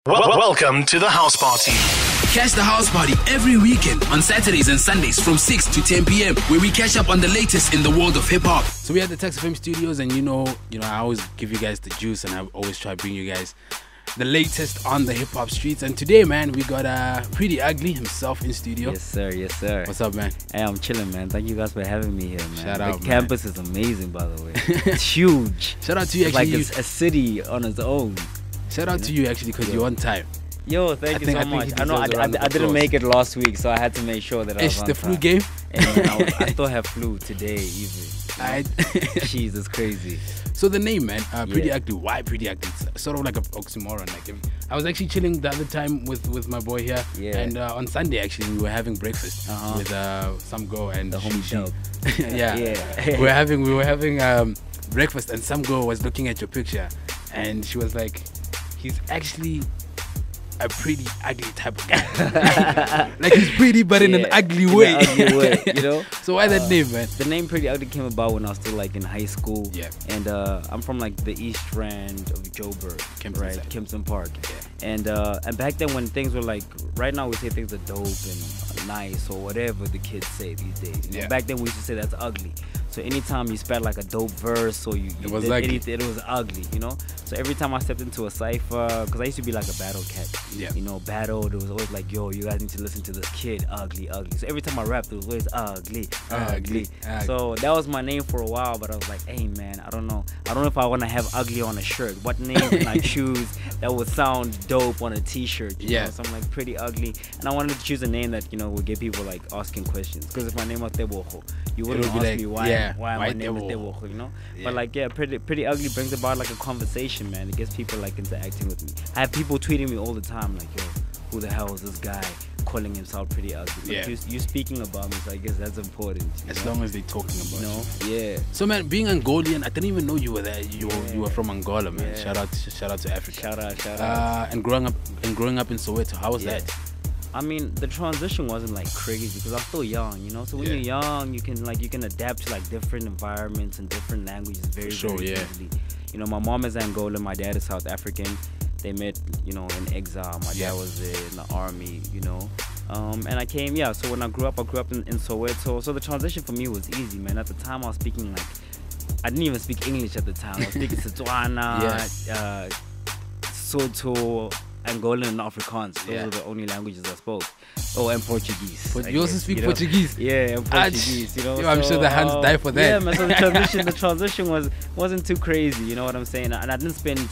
Welcome to the House Party. Catch the House Party every weekend on Saturdays and Sundays from 6 to 10 p.m. where we catch up on the latest in the world of hip-hop. So we're at the Tuksfm studios, and you know, I always give you guys the juice, and I always try to bring you guys the latest on the hip-hop streets. And today, man, we got PriddyUgly himself in studio. Yes, sir. Yes, sir. What's up, man? Hey, I'm chilling, man. Thank you guys for having me here, man. Shout out, the campus is amazing, by the way. It's huge. Shout out to you, it's actually. like a city on its own. Shout out to you, actually, because you're on time. Yo, thank you so much. I know I didn't make it last week, so I had to make sure that I was on the time. flu game? And I still have flu today, even. Jeez, it's crazy. So the name, man, PriddyUgly. Why PriddyUgly? It's sort of like an oxymoron. Like, I was actually chilling the other time with my boy here, and on Sunday actually we were having breakfast with some girl and the homie dog. we were having breakfast, and some girl was looking at your picture, and she was like, he's actually a pretty ugly type of guy. Like, he's pretty, but in an ugly way. You know? So why that name, man? The name PriddyUgly came about when I was still like in high school. Yeah. And I'm from like the East Rand of Joburg, Kempton Park. Yeah. And back then when things were like, right now we say things are dope and nice or whatever the kids say these days. You know? Back then we used to say that's ugly. So anytime you spat like a dope verse or you did anything, it was ugly, you know? So every time I stepped into a cypher, because I used to be like a battle cat, you know, battle, it was always like, yo, you guys need to listen to this kid, ugly. So every time I rapped, it was always ugly. So that was my name for a while, but I was like, hey man, I don't know if I want to have ugly on a shirt. What name can I choose that would sound dope on a t-shirt? You know? So I'm like, PriddyUgly. And I wanted to choose a name that, you know, would get people like asking questions. Because if my name was Teboho, you wouldn't ask me why my name is Teboho, you know? But like, PriddyUgly brings about like a conversation, man. It gets people like interacting with me. I have people tweeting me all the time like, yo, who the hell is this guy calling himself PriddyUgly? Like, you speaking about me, so I guess that's important. As long as they're talking about you. Yeah. So man, being Angolian, I didn't even know you were there. You were from Angola, man. Yeah. Shout out to Africa. Shout out. And growing up in Soweto, how was that? I mean, the transition wasn't like crazy because I'm still young, you know. So when you're young, you can adapt to like different environments and different languages very easily. You know, my mom is Angolan, my dad is South African. They met, you know, in exile. My dad was in the army, you know. And I came, so when I grew up in Soweto. So the transition for me was easy, man. At the time, I was speaking like, I didn't even speak English at the time. I was speaking Setswana, Sotho, Angolan and Afrikaans. Those are the only languages I spoke. Oh, and Portuguese. But you also speak Portuguese? Yeah, and Portuguese, you know. I'm sure the hands die for that. Yeah, man, so the transition wasn't too crazy, you know what I'm saying? And I didn't spend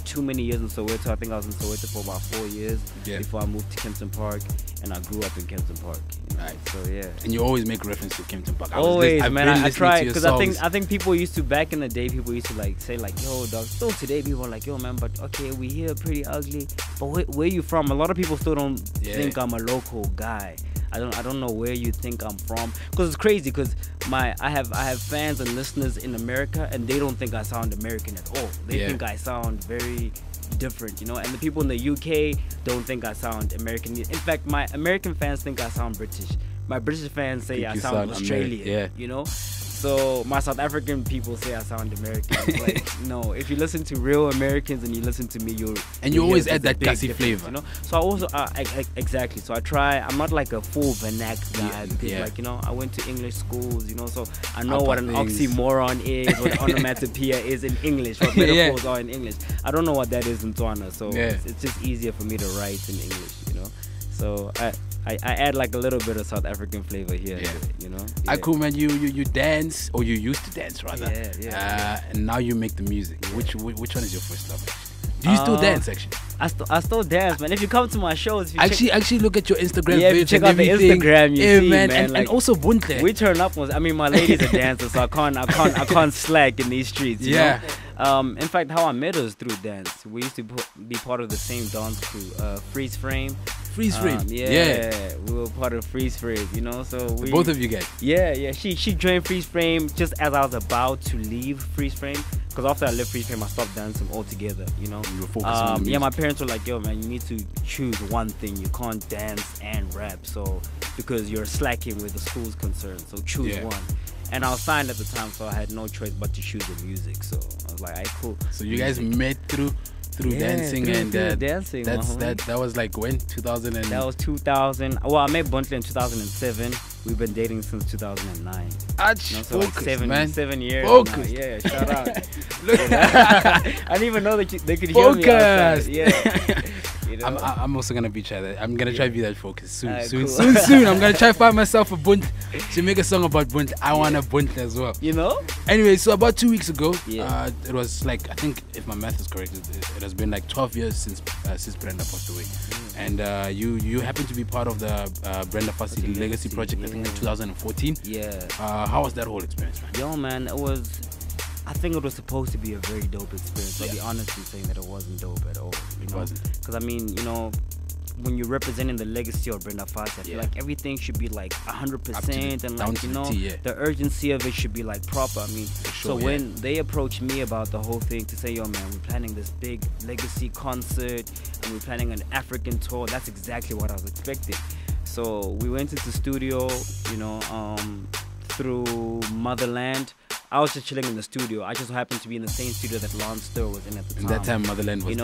too many years in Soweto. I think I was in Soweto for about 4 years before I moved to Kempton Park, and I grew up in Kempton Park. Right. So and you always make reference to Kempton Park. Always, man. I try, because I think people used to, back in the day, people used to like say like, yo, dog. Still today, people are like, yo, man, but okay, we here PriddyUgly, but where you from? A lot of people still don't think I'm a local guy. I don't know where you think I'm from, because it's crazy. Because I have fans and listeners in America, and they don't think I sound American at all. They think I sound very different, you know. And the people in the UK don't think I sound American. In fact, my American fans think I sound British. My British fans say I sound Australian. You know. So my South African people say I sound American. It's like, no, if you listen to real Americans and you listen to me, you always add that classy flavor, you know. So I also exactly. So I try. I'm not like a full vernac guy because, like, you know, I went to English schools, you know, so I know what an oxymoron is, what onomatopoeia is in English, what metaphors are in English. I don't know what that is in Tswana, so it's just easier for me to write in English, you know. So I add like a little bit of South African flavor here, you know. Cool, man. You dance, or you used to dance rather. And now you make the music. Which one is your first love? Do you still dance actually? I still dance, man. If you come to my shows, actually look at your Instagram page. If you check out the Instagram, you see, man. And also Buntle. We turn up. I mean, my lady's a dancer, so I can't slack in these streets. You know? In fact, how I met her is through dance. We used to be part of the same dance crew, Freeze Frame. Freeze Frame. We were part of Freeze Frame, you know. So both of you guys. She joined Freeze Frame just as I was about to leave Freeze Frame. Because after I left Freeze Frame, I stopped dancing altogether, you know. You were focusing on the music. My parents were like, yo, man, you need to choose one thing. You can't dance and rap, so because you're slacking where the school's concerned. So choose one. And I was signed at the time, so I had no choice but to choose the music. So I was like, alright, cool. So you guys met through through dancing and dancing. That was like when 2000 and that was 2000. Well, I met Buntley in 2007. We've been dating since 2009. So focus, like 7 years. Focus. Yeah, shout out. I didn't even know that they could hear me outside. Yeah. You know? I'm also gonna be I'm gonna try to be that focused soon. Cool. Soon. I'm gonna try to find myself a bunt to make a song about bunt. I want a bunt as well. You know? Anyway, so about 2 weeks ago, it was like, I think if my math is correct, it has been like 12 years since Brenda passed away. And you happen to be part of the Brenda Fassi Legacy Project, I think in 2014. Yeah. How was that whole experience, man? Yo, man, I think it was supposed to be a very dope experience. I'll be honest in saying that it wasn't dope at all. It wasn't. Because, I mean, you know, when you're representing the legacy of Brenda Fassi, I feel like everything should be like 100% and like, you know, the urgency of it should be like proper. I mean, when they approached me about the whole thing to say, yo, man, we're planning this big legacy concert and we're planning an African tour, that's exactly what I was expecting. So we went into the studio, you know, through Motherland. I was just chilling in the studio. I just happened to be in the same studio that Lance Stir was in at the time. And that time, Motherland was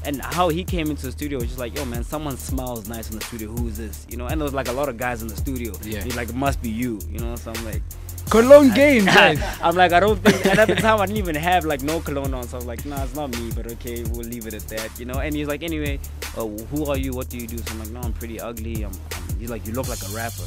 and how he came into the studio was just like, yo, man, someone smells nice in the studio. Who is this? You know, and there was like a lot of guys in the studio. Yeah. He's like, it must be you. You know, so I'm like, cologne game, guys. I'm like, I don't think. And at the time, I didn't even have like no cologne on. So I was like, nah, it's not me. But okay, we'll leave it at that. You know. And he's like, anyway, who are you? What do you do? So I'm like, no, I'm PriddyUgly. He's like, you look like a rapper.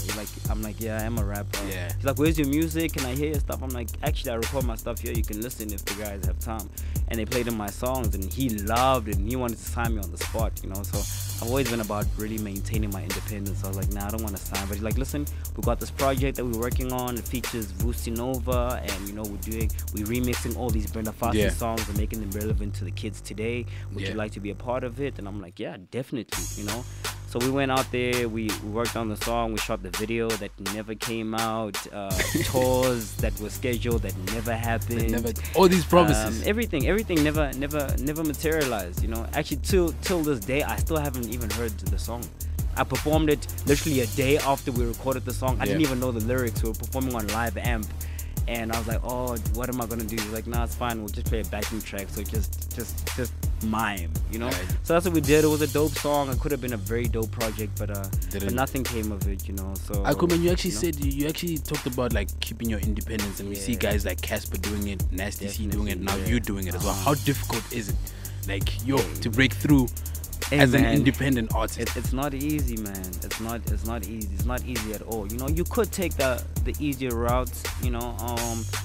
I'm like, yeah, I am a rapper. Yeah. He's like, where's your music? Can I hear your stuff? I'm like, actually, I record my stuff here. You can listen if the guys have time. And they played in my songs, and he loved it, and he wanted to sign me on the spot, you know. So I've always been about really maintaining my independence. So I was like, nah, I don't want to sign. But he's like, listen, we got this project that we're working on. It features Vusi Nova, and you know, we're remixing all these Brenda Fassi songs and making them relevant to the kids today. Would you like to be a part of it? And I'm like, yeah, definitely, you know. So we went out there, we worked on the song, we shot the video that never came out, tours that were scheduled that never happened. All these promises. Everything never materialized, you know. Actually, till this day, I still haven't even heard the song. I performed it literally a day after we recorded the song. I didn't even know the lyrics. We were performing on Live Amp. And I was like, oh, what am I gonna do? He's like, nah, it's fine. We'll just play a backing track. So just mime, you know. Right. So that's what we did. It was a dope song. It could have been a very dope project, but nothing came of it, you know. So Akuman, you actually said you actually talked about like keeping your independence, and we see guys like Casper doing it, Nasty C doing it, now you doing it as well. How difficult is it, like to break through? Hey, as an independent artist, it's not easy, man. It's not easy. It's not easy at all. You know, you could take the easier routes. You know,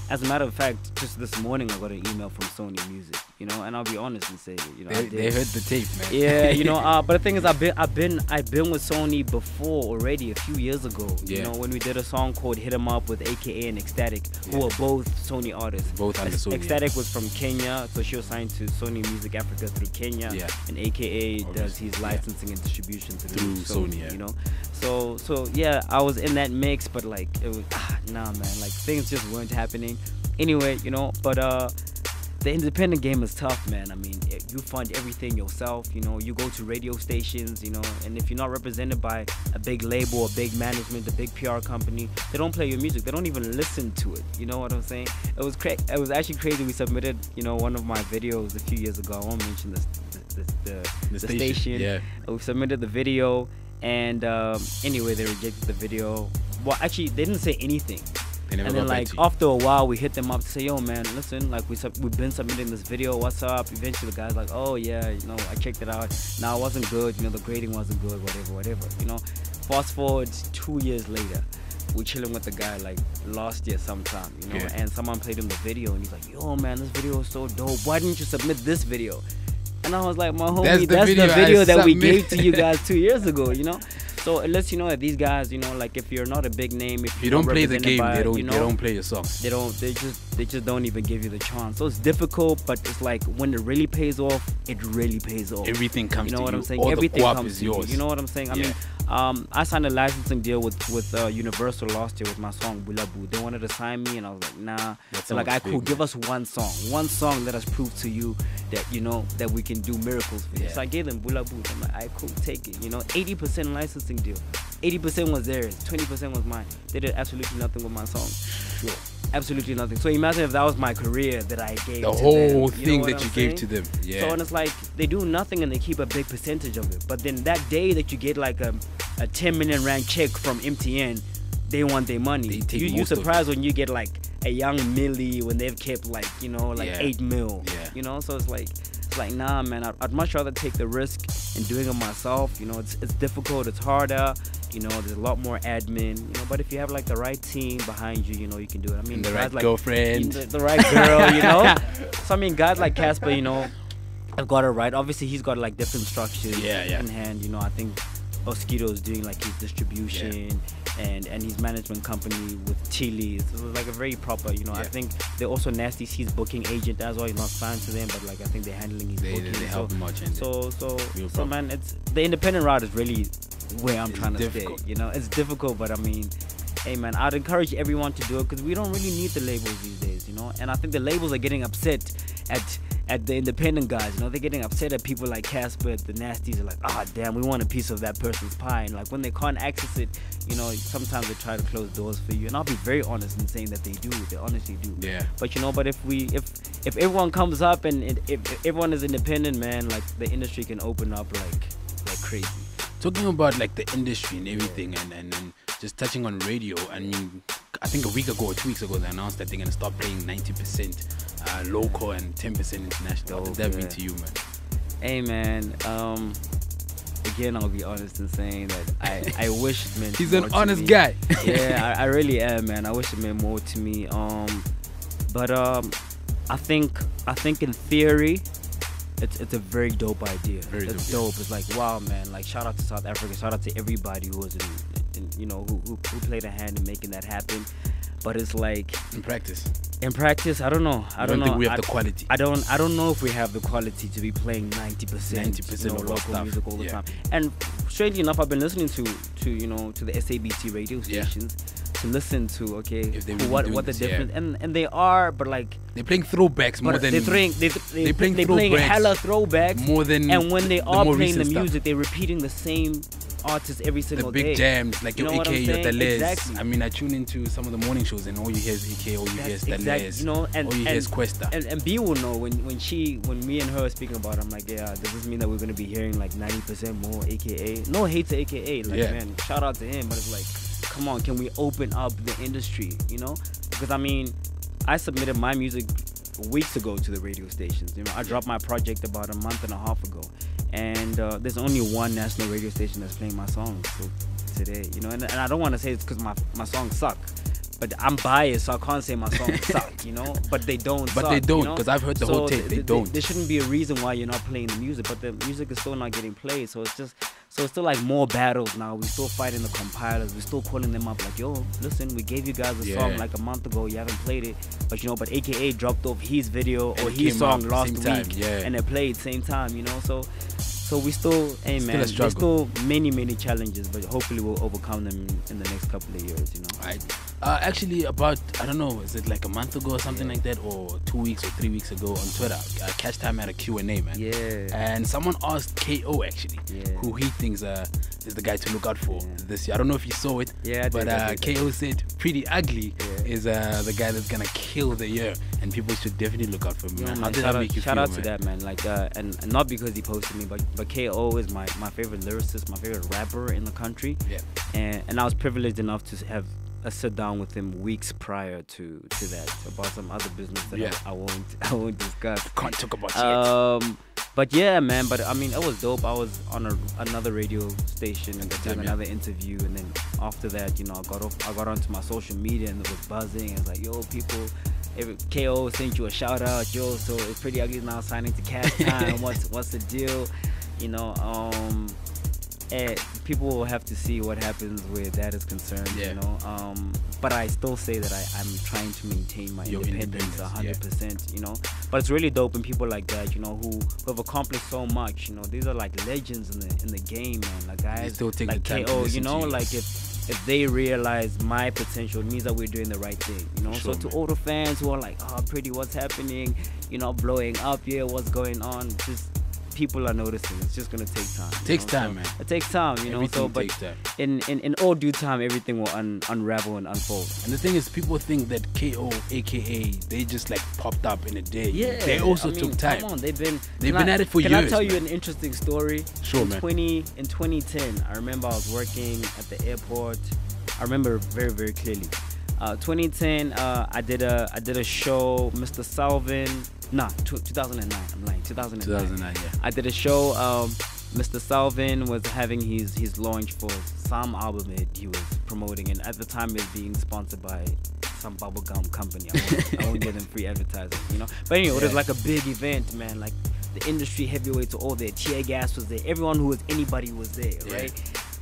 as a matter of fact, just this morning I got an email from Sony Music. You know, and I'll be honest and say, you know, they heard the tape, man. Yeah, you know. But the thing is, I've been with Sony before already a few years ago. Yeah. You know, when we did a song called "Hit 'Em Up" with AKA and Ecstatic, who are both Sony artists. Both under Sony. Ecstatic was from Kenya, so she was signed to Sony Music Africa through Kenya. Yeah. And AKA does his licensing and distribution through Sony, you know. So yeah, I was in that mix, but like it was nah, man, like things just weren't happening. Anyway, you know, but the independent game is tough, man. I mean, you fund everything yourself, you know. You go to radio stations, you know, and if you're not represented by a big label, a big management, a big PR company, they don't play your music. They don't even listen to it. You know what I'm saying? It was actually crazy. We submitted, you know, one of my videos a few years ago. I won't mention the station. Yeah. We submitted the video, and anyway, they rejected the video. Well, actually, they didn't say anything. And then like after a while, we hit them up to say, yo, man, listen, like we've been submitting this video, what's up? Eventually the guy's like, oh yeah, you know, I checked it out. Now it wasn't good, you know, the grading wasn't good, whatever, you know. Fast forward 2 years later, we're chilling with the guy like last year sometime, you know, and someone played him the video, and he's like, yo, man, this video is so dope. Why didn't you submit this video? And I was like, my homie, that's the video that we gave to you guys 2 years ago, you know. So it lets you know that these guys, you know, like if you're not a big name, if you don't play the game, they don't play your song. They just don't even give you the chance. So it's difficult, but it's like when it really pays off, it really pays off. Everything comes to you. You know what I'm saying? All everything the comes is to yours. You know what I'm saying? I mean, I signed a licensing deal with Universal last year with my song Bulabu. They wanted to sign me, and I was like, nah. They're like, cool, give us one song let us prove to you that, you know, that we can do miracles for you. So I gave them Bulabu. I'm like, cool, take it. You know, 80% licensing deal. 80% was theirs, 20% was mine. They did absolutely nothing with my song. Sure. Absolutely nothing. So imagine if that was my career that I gave the to whole them. thing that you gave to them. Yeah. So and it's like, they do nothing and they keep a big percentage of it. But then that day that you get like a 10 million rand check from MTN, they want their money. You surprised when you get like a young Millie when they've kept like, you know, like 8 mil. Yeah. You know, so it's like nah, man. I'd much rather take the risk in doing it myself. You know, it's difficult, it's harder. You know, there's a lot more admin. You know, but if you have like the right team behind you, you know, you can do it. I mean, the guys right like, girlfriend, the right girl. You know, so I mean, guys like Casper, you know, have got it right. Obviously, he's got like different structures in hand. You know, I think Oskido is doing like his distribution and his management company with Chili's. It was like a very proper, you know. I think they're also Nasty's his booking agent as well. He's not signed to them, but like I think they're handling his booking. They help him much. So man, it's the independent route is really where I'm trying to stay. You know, it's difficult, but I mean, hey man, I'd encourage everyone to do it because we don't really need the labels these days, you know. And I think the labels are getting upset at the independent guys, you know. They're getting upset at people like Casper. The Nasties are like, damn, we want a piece of that person's pie. And like when they can't access it, you know, sometimes they try to close doors for you. And I'll be very honest in saying that they do. They honestly do. Yeah. But you know, but if everyone comes up and if everyone is independent, man, like the industry can open up like crazy. Talking about like the industry and everything, and just touching on radio. I mean, I think a week ago or 2 weeks ago they announced that they're gonna start playing 90% local and 10% international. What does that mean to you, man? Hey man, again I'll be honest in saying that I wish it meant he's more an to honest me. guy. Yeah, I really am, man. I wish it meant more to me. But I think in theory, it's a very dope idea. It's dope. It's like, wow, man. Like, shout out to South Africa. Shout out to everybody who was in you know, who played a hand in making that happen. But it's like in practice, I don't know. I don't know. think we have the quality. I don't know if we have the quality to be playing 90% of local music all the time. And strangely enough, I've been listening to the SABC radio stations to listen to what the difference and they are, but like they're playing throwbacks more than they're playing hella throwbacks more than, and when they are playing the music, stuff. they're repeating the same artists every single day. The big jams, like your AK, your Delez. Exactly. I mean, I tune into some of the morning shows and all you hear is AK, all you hear is Delez, you know, and all you hear is Questa. And B will know when me and her are speaking about it, I'm like, yeah, does this mean that we're gonna be hearing like 90% more AKA? No hate to AKA, like man, shout out to him, but it's like, come on, can we open up the industry, you know? Because I mean, I submitted my music weeks ago to the radio stations. You know, I dropped my project about a month and a half ago, and there's only one national radio station that's playing my songs today. You know, and I don't want to say it's because my songs suck, but I'm biased, so I can't say my songs suck. You know, but they don't. But suck, they don't, you know? because I've heard the whole tape. They don't. There shouldn't be a reason why you're not playing the music, but the music is still not getting played. So it's still like more battles now. We're still fighting the compilers. We're still calling them up like, yo, listen, we gave you guys a song like a month ago. You haven't played it. But, you know, AKA dropped off his video or his song last week. And it played same time, you know. So we still, hey man, there's still many challenges, but hopefully we'll overcome them in the next couple of years, you know. Right. Actually, about, I don't know, is it like a month ago or something like that, or 2 weeks or 3 weeks ago on Twitter, Catch Time had a Q&A, man. Yeah. And someone asked KO, actually, who he thinks is the guy to look out for this year. I don't know if you saw it, but KO said PriddyUgly is the guy that's gonna kill the year, and people should definitely look out for him. Man. How did that make you feel, shout out to that, man. Like, and not because he posted me, but KO is my favorite lyricist, my favorite rapper in the country. Yeah. And I was privileged enough to have a sit down with him weeks prior to that about some other business that I won't discuss. Can't talk about yet. But yeah, man. But I mean, it was dope. I was on another radio station and got to have another interview, and then after that, you know, I got onto my social media and it was buzzing. And it's like, yo, people, KO sent you a shout out, yo. So it's PriddyUgly now signing to Catch Time. What's the deal? You know, people will have to see what happens where that is concerned, you know. But I still say that I'm trying to maintain my independence 100%, you know. But it's really dope when people like that, you know, who have accomplished so much, you know. These are like legends in the game, man. Like guys like KO, you know, like if they realize my potential, it means that we're doing the right thing, you know. So to all the fans who are like, oh, Priddy, what's happening? You know, blowing up, what's going on? people are noticing. It's just gonna take time. Takes time, man. It takes time, you know. Everything But takes time. in all due time, everything will unravel and unfold. And the thing is, people think that KO, aka, they just like popped up in a day. Yeah, they also took time. Come on, they've been at it for years. Can I tell you an interesting story? Sure, in man. 2010, I remember I was working at the airport. I remember very, very clearly. 2010, I did a show, Mr. Salvin. 2009. I'm lying. 2009. Yeah. I did a show. Mr. Salvin was having his launch for some album that he was promoting, and at the time it was being sponsored by some bubblegum company. I won't give them free advertising, you know. But anyway, it was like a big event, man. Like the industry heavyweights were all there. Tear Gas was there. Everyone who was anybody was there, right?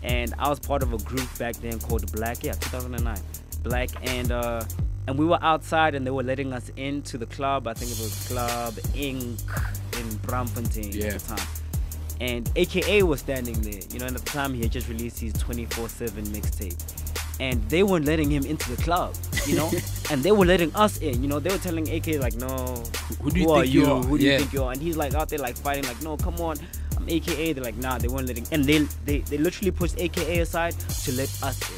And I was part of a group back then called Black. Yeah, 2009. Black, and we were outside and they were letting us into the club. I think it was Club Inc. in Braamfontein at the time. And AKA was standing there, you know, and at the time he had just released his 24/7 mixtape. And they weren't letting him into the club, you know, and they were letting us in, you know. They were telling AKA like, no, who do you think you are? Who do you think you are? And he's like out there like fighting like, no, come on, I'm AKA. They're like, nah, they weren't letting, and they literally pushed AKA aside to let us in.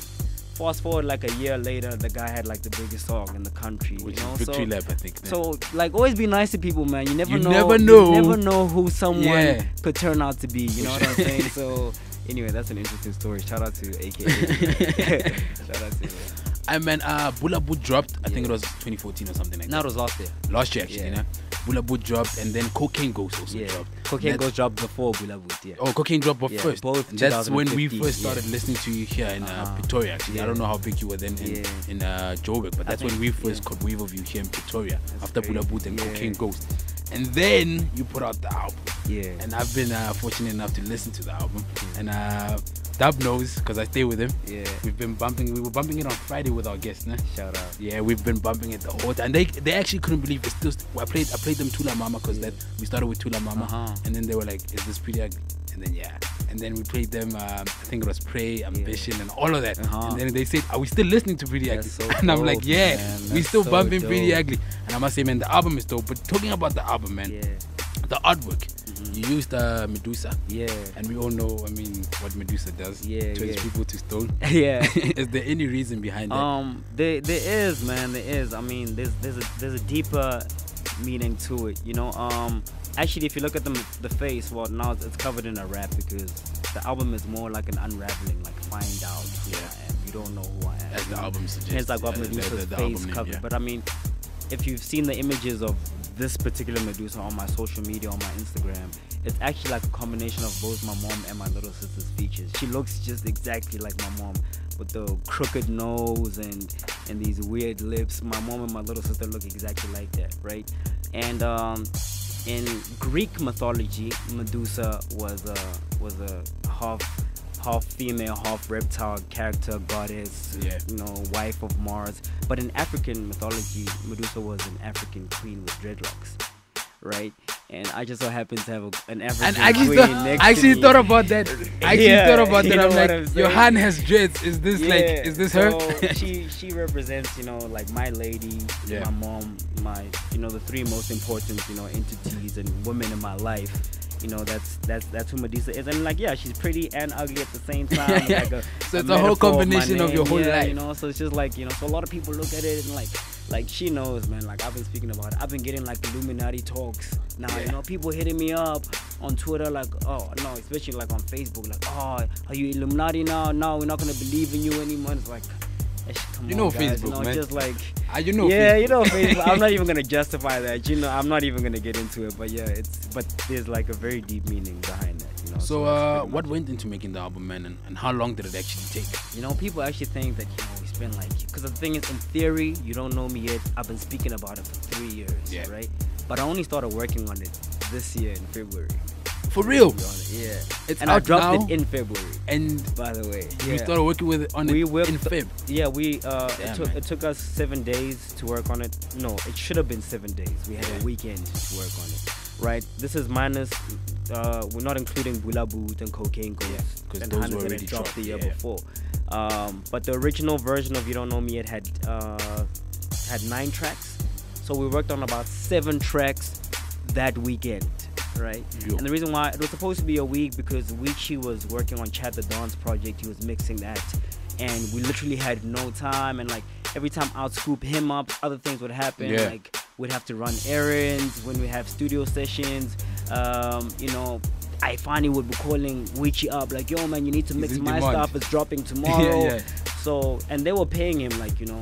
Fast forward like a year later, the guy had like the biggest song in the country, which you know. Is Victory Lap, I think. So like, always be nice to people, man. You never know. You never know who someone could turn out to be. You know what I'm saying? So anyway, that's an interesting story. Shout out to AKA. Shout out to. Bula Boot dropped. I think it was 2014 or something like that. No, it was last year. Last year, actually, you know. Bula Boot dropped, and then Cocaine Ghost also dropped. Cocaine Ghost dropped before Bula Boot, Oh, Cocaine dropped first. Both. And that's when we first started listening to you here in Pretoria, actually. I don't know how big you were then in Joburg, but that's when we first caught wave of you here in Pretoria, after Bula Boot and Cocaine Ghost. And then you put out the album. And I've been fortunate enough to listen to the album. And Dub knows, because I stay with him. We were bumping it on Friday with our guests, né? Shout out. Yeah, we've been bumping it the whole time. They actually couldn't believe it. Still, I played them Tula Mama, because we started with Tula Mama, and then they were like, "Is this Priddy Ugly?" And then and then we played them. I think it was Pray, Ambition, and all of that. And then they said, "Are we still listening to Priddy Ugly?" So and I'm like, "Yeah, we still bumping dope. Priddy Ugly." And I must say, man, the album is dope. But talking about the album, man, the artwork. You used Medusa. And we all know, I mean, what Medusa does. Turns people to stone. Is there any reason behind that? There is, man. There is. I mean, there's a deeper meaning to it, you know. Actually, if you look at the face, well, now it's covered in a rap, because the album is more like an unraveling, like find out who I am. You don't know who I am. As the album suggests. It's like what Medusa's face covered. But I mean, if you've seen the images of this particular Medusa on my social media, on my Instagram, it's actually like a combination of both my mom and my little sister's features. She looks just exactly like my mom, with the crooked nose and these weird lips. My mom and my little sister look exactly like that, right? And in Greek mythology, Medusa was a half female, half reptile character, goddess, you know, wife of Mars. But in African mythology, Medusa was an African queen with dreadlocks, right? And I just so happen to have an African queen next to me. I actually thought about that. I'm like, your hand has dreads. Is this is this her? she represents, you know, like my lady, my mom, my, you know, the three most important, you know, entities and women in my life. You know, that's who Medusa is. And like, she's pretty and ugly at the same time. Like so it's a whole combination of your whole life. You know, so it's just like, you know, so a lot of people look at it and like she knows, man. Like, I've been speaking about it. I've been getting like Illuminati talks now. You know, people hitting me up on Twitter like, oh no, especially like on Facebook, like, oh, are you Illuminati now? No, we're not gonna believe in you anymore. It's like, come you know, on, guys. Facebook, you know, man. Just like, you know, Facebook. You know, Facebook. I'm not even gonna justify that. You know, I'm not even gonna get into it. But but there's like a very deep meaning behind that. You know. So what went into making the album, man, and how long did it actually take? You know, people actually think that, you know, we spend like, because the thing is, in theory, you don't know me yet. I've been speaking about it for 3 years, right? But I only started working on it this year in February. For real? Yeah. It's and out I dropped now, it in February. And by the way, we started working with it in Feb. Yeah, it took us 7 days to work on it. No, it should have been 7 days. We had a weekend to work on it. Right? This is minus. We're not including Bula Boot and Cocaine Ghost, because those were already dropped the year before. But the original version of You Don't Know Me Yet had 9 tracks. So we worked on about 7 tracks that weekend. right? Yo. And the reason why it was supposed to be a week because Weechi was working on Chad the Don's project. He was mixing that, and we literally had no time. And like every time I'd scoop him up, other things would happen. Yeah. Like we'd have to run errands when we have studio sessions. You know, I finally would be calling Weechi up like, yo man, you need to mix my stuff. It's dropping tomorrow. Yeah. So, and they were paying him like, you know,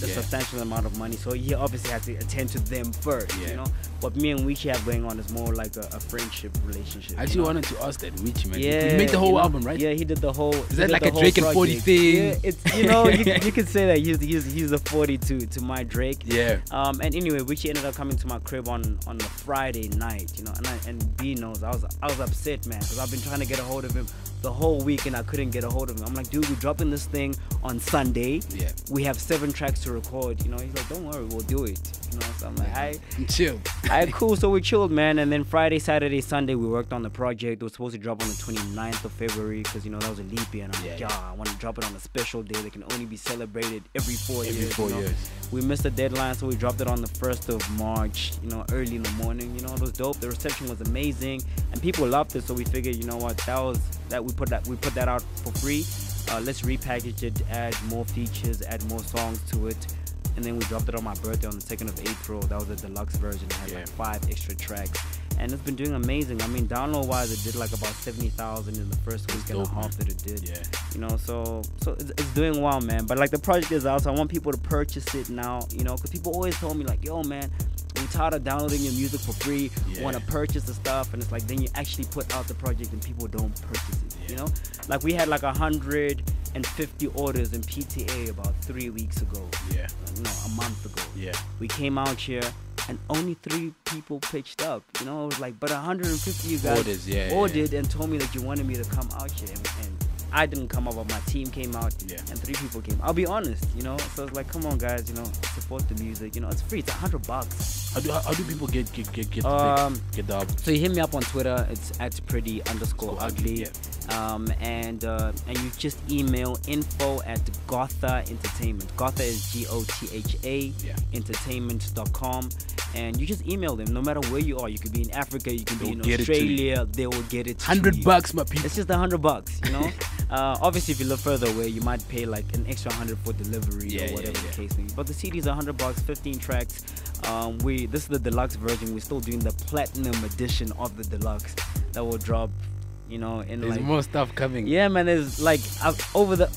a substantial amount of money, so he obviously had to attend to them first, you know. What me and Weechi have going on is more like a friendship relationship. I actually wanted to ask that, Weechi, man. He made the whole album, right? Yeah, he did the whole. Is that like a Drake and 40 thing? Yeah, it's, you know, you could say that he's a 40 to my Drake. Yeah. And anyway, Weechi ended up coming to my crib on a Friday night, you know, and B knows I was upset, man, because I've been trying to get a hold of him the whole week and I couldn't get a hold of him. I'm like, dude, we're dropping this thing on Sunday. Yeah. We have 7 tracks to record, you know. He's like, don't worry, we'll do it. You know, so I'm like, I chill. Alright, cool. So we chilled, man. And then Friday, Saturday, Sunday, we worked on the project. It was supposed to drop on the 29th of February because, you know, that was a leap year. And I'm like, I want to drop it on a special day that can only be celebrated every 4 years. Every 4 years. We missed the deadline, so we dropped it on the 1st of March, you know, early in the morning. You know, it was dope. The reception was amazing and people loved it. So we figured, you know what, we put that out for free. Let's repackage it, add more features, add more songs to it. And then we dropped it on my birthday on the 2nd of April. That was a deluxe version. It had like 5 extra tracks. And it's been doing amazing. I mean, download-wise, it did like about 70,000 in the first week and a half that it did. Yeah. You know, so it's doing well, man. But like the project is out, so I want people to purchase it now, you know, because people always told me like, yo, man, we tired of downloading your music for free. Want to purchase the stuff, and it's like then you actually put out the project and people don't purchase it. You know, like we had like 150 orders in PTA about 3 weeks ago. Yeah, no, a month ago. Yeah, we came out here and only 3 people pitched up. You know, it was like, but 150 you guys ordered and told me that you wanted me to come out here, and I didn't come out, but my team came out, and 3 people came. I'll be honest, you know. So it's like, come on, guys, you know, support the music. You know, it's free. It's $100. How do people get the album? So you hit me up on Twitter. It's at Priddy_ugly. And you just email info@Gotha Entertainment. Gotha is GOTHA entertainment.com. And you just email them no matter where you are. You could be in Africa, you could be in Australia, they will get it to you. $100, my people. It's just $100, you know. Obviously, if you live further away, you might pay like an extra 100 for delivery or whatever the case may be. But the CD is $100, 15 tracks. This is the deluxe version. We're still doing the platinum edition of the deluxe that will drop, you know, in there's more stuff coming. Yeah, man. There's like over the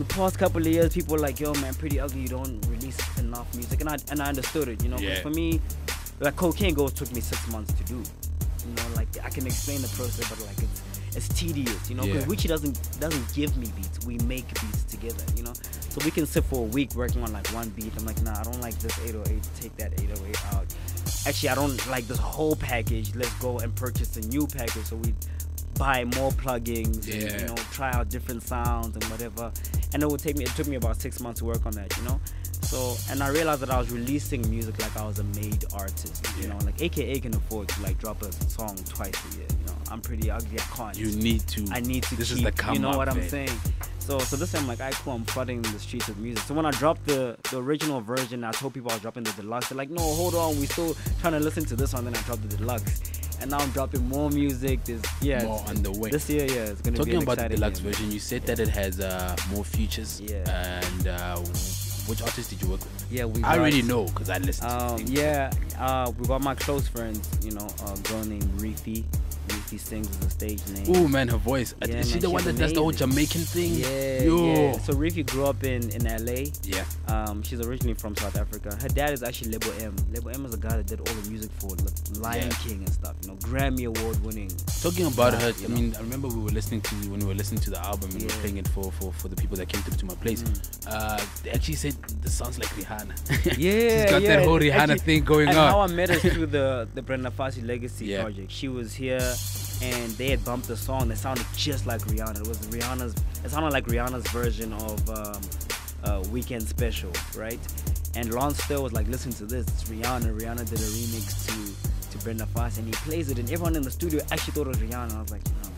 past couple of years, people were like, yo, man, PriddyUgly, you don't release enough music, and I understood it, you know. For me, like Cocaine Ghost took me 6 months to do. You know, like I can explain the process, but like it's tedious, you know, because Weechi doesn't give me beats. We make beats together, you know. So we can sit for a week working on like one beat. I'm like, nah, I don't like this 808. Take that 808 out. Actually, I don't like this whole package. Let's go and purchase a new package. So we buy more plugins and, you know, try out different sounds and whatever. And it took me about 6 months to work on that, you know. So, and I realized that I was releasing music like I was a made artist, you know, like AKA can afford to like drop a song twice a year, you know. I'm PriddyUgly, I can't. You need to. I need to. This keep, is the come you know up, what I'm man. saying? So this time I'm like, alright, cool, I'm flooding the streets with music. So when I dropped the original version, I told people I was dropping the deluxe. They're like, no, hold on, we still trying to listen to this one. Then I dropped the deluxe. And now I'm dropping more music. There's more on the way. This year, it's gonna be talking about the deluxe version. You said that it has more features. And which artist did you work with? Yeah, I already know because I listened to things. We got my close friends. You know, a girl named Reefy. Reefy sings as a stage name. Oh man, her voice. Is she the one that does the whole Jamaican thing? Yeah. So Reefy grew up in LA. Yeah. She's originally from South Africa. Her dad is actually Lebo M. Lebo M is a guy that did all the music for Lion King and stuff. You know, Grammy Award winning. Talking about her, I mean, I remember when we were listening to the album and we were playing it for the people that came to my place. They actually said this sounds like Rihanna. Yeah, she's got that whole Rihanna thing going on. And how I met her through the Brenda Fassie Legacy project. She was here and they had bumped a song that sounded just like Rihanna. It sounded like Rihanna's version of Weekend Special, right? And Lon Still was like, listen to this, it's Rihanna. Rihanna did a remix to Brenda Fassie, and he plays it, and everyone in the studio actually thought it was Rihanna. I was like, no,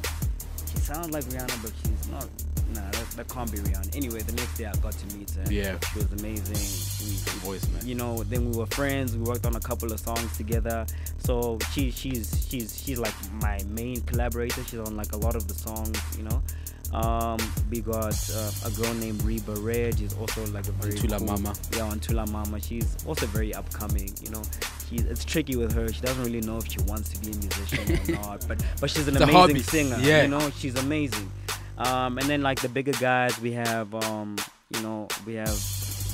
she sounds like Rihanna, but she's not nah, that can't be Rihanna. Anyway, the next day I got to meet her. Yeah. She was amazing. Voice, man. You know, then we were friends. We worked on a couple of songs together. So she's like my main collaborator. She's on like a lot of the songs, you know. We got a girl named Reba Red. She's also like a very Tula cool, Mama. Yeah, on Tula Mama. She's also very upcoming, you know. It's tricky with her. She doesn't really know if she wants to be a musician or not. But she's an amazing singer. Yeah. You know, she's amazing. And then like the bigger guys, we have you know, we have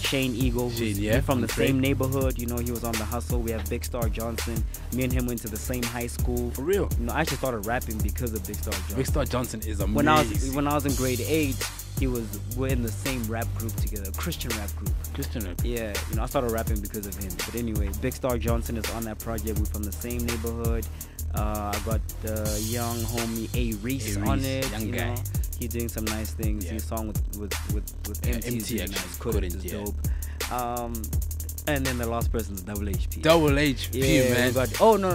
Shane Eagle, who's from the same neighborhood. You know, he was on The Hustle. We have Big Star Johnson. Me and him went to the same high school. For real? You know, I actually started rapping because of Big Star Johnson. Big Star Johnson is amazing. When I was in grade 8, we're in the same rap group together, Christian rap group. Christian rap. Yeah, you know, I started rapping because of him. But anyway, Big Star Johnson is on that project. We're from the same neighborhood. I got the young homie A Reese on it. Young you guy. know, he's doing some nice things. His song with MT is really nice. Couldn't, dope. And then the last person is Double HP. Double HP, man.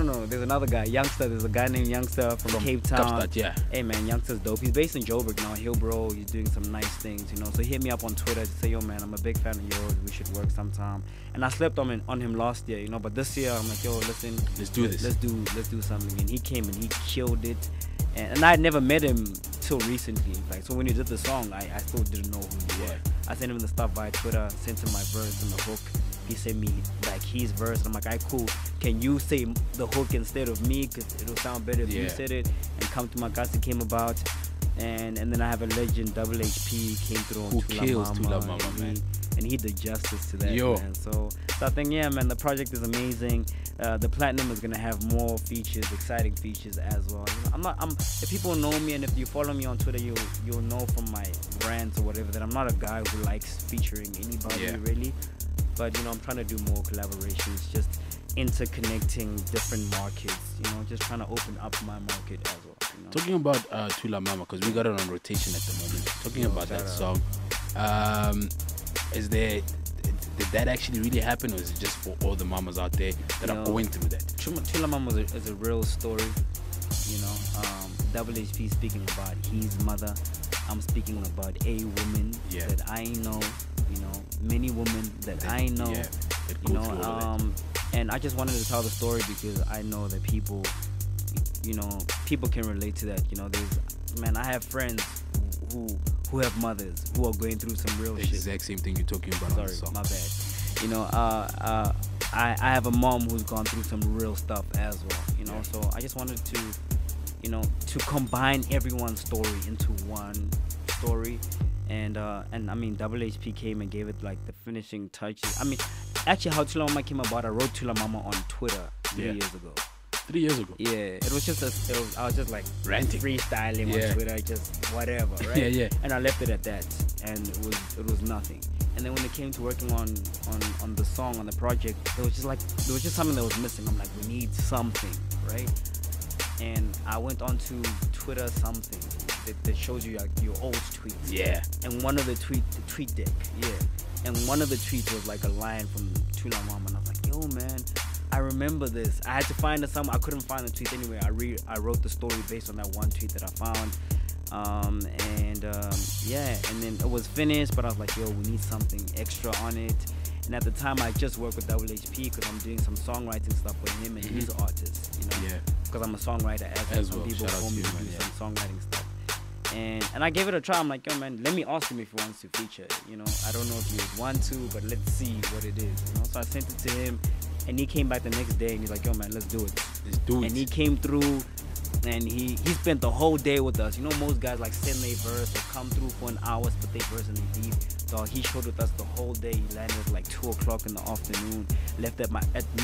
No. There's another guy, Youngster. There's a guy named Youngster from Cape Town. Kapstad, yeah. Hey, man, Youngster's dope. He's based in Joburg now, Hillbro. He's doing some nice things, you know. So hit me up on Twitter to say, yo, man, I'm a big fan of yours. We should work sometime. And I slept on him last year, you know. But this year, I'm like, yo, listen. Let's do this. Let's do something. And he came and he killed it. And I had never met him till recently. Like, so when he did the song, I still didn't know who he was. I sent him the stuff via Twitter, sent him my verse and the hook. He sent me like his verse. I'm like, alright, cool. Can you say the hook instead of me? Cause it'll sound better if you said it. And Come to My Casa came about. And then I have a legend, Double HP, came through on Tula Mama, man. And he did justice to that, man. So I think, yeah, man, the project is amazing. The platinum is gonna have more features, exciting features as well. You know, if people know me and if you follow me on Twitter, you'll know from my rants or whatever that I'm not a guy who likes featuring anybody really. But you know, I'm trying to do more collaborations, just interconnecting different markets. You know, just trying to open up my market as well. You know? Talking about Tula Mama, because we got it on rotation at the moment. Talking about that song, did that actually really happen, or is it just for all the mamas out there that are going through that? Tula Mama is a real story. You know, Double HP speaking about his mother. I'm speaking about a woman that I know. You know, many women that I know. Yeah, you know, and I just wanted to tell the story because I know that people, you know, people can relate to that. You know, I have friends who have mothers who are going through some real shit. Exact same thing you're talking about. Sorry, my bad. You know, I have a mom who's gone through some real stuff as well. You know, so I just wanted to, you know, to combine everyone's story into one story. And I mean, Double HP came and gave it like the finishing touches. I mean, actually, how Tula Mama came about, I wrote Tula Mama on Twitter 3 years ago. 3 years ago? Yeah, it was just I was just like ranting, freestyling on Twitter, just whatever, right? Yeah. And I left it at that, and it was nothing. And then when it came to working on the song, on the project, it was just something that was missing. I'm like, we need something, right? And I went onto Twitter something that shows you like your old tweets. Yeah. And one of the tweet deck, and one of the tweets was like a line from Tula Mama, and I was like, yo, man, I remember this. I had to find it somewhere. I couldn't find the tweet anyway. I wrote the story based on that one tweet that I found. And then it was finished, but I was like, yo, we need something extra on it. And at the time, I just worked with Double HP because I'm doing some songwriting stuff with him, and he's an artist, you know. Yeah. Because I'm a songwriter as well. Some people call me to do some songwriting stuff. And I gave it a try. I'm like, yo, man, let me ask him if he wants to feature it. You know, I don't know if he would want to, but let's see what it is. You know, so I sent it to him, and he came back the next day, and he's like, yo, man, let's do it. Let's do it. And he came through, and he spent the whole day with us. You know, most guys like send their verse or come through for an hour, spit their verse, and they leave. So he showed with us the whole day. He landed at like 2 o'clock in the afternoon, left at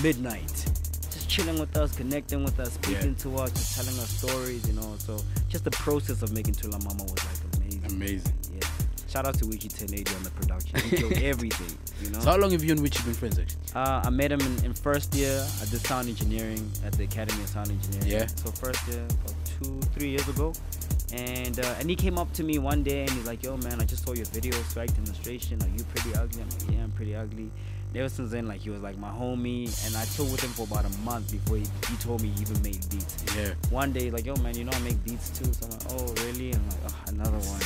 midnight. Just chilling with us, connecting with us, speaking to us, just telling us stories, you know. So just the process of making Tula Mama was like amazing. Amazing. Yeah. Shout out to Wiki 1080 on the production. He killed everything, you know. So how long have you and Wiki been friends actually? I met him in first year. I did sound engineering at the Academy of Sound Engineering. Yeah. So first year, about 2-3 years ago. And he came up to me one day and he's like, yo, man, I just saw your video, Swag Demonstration. Are you Pretty Ugly? I'm like, yeah, I'm Pretty Ugly. And ever since then, like, he was like my homie, and I toured with him for about a month before he told me he even made beats. Yeah. One day, like, yo, man, you know I make beats too. So I'm like, oh, really? And I'm like, oh,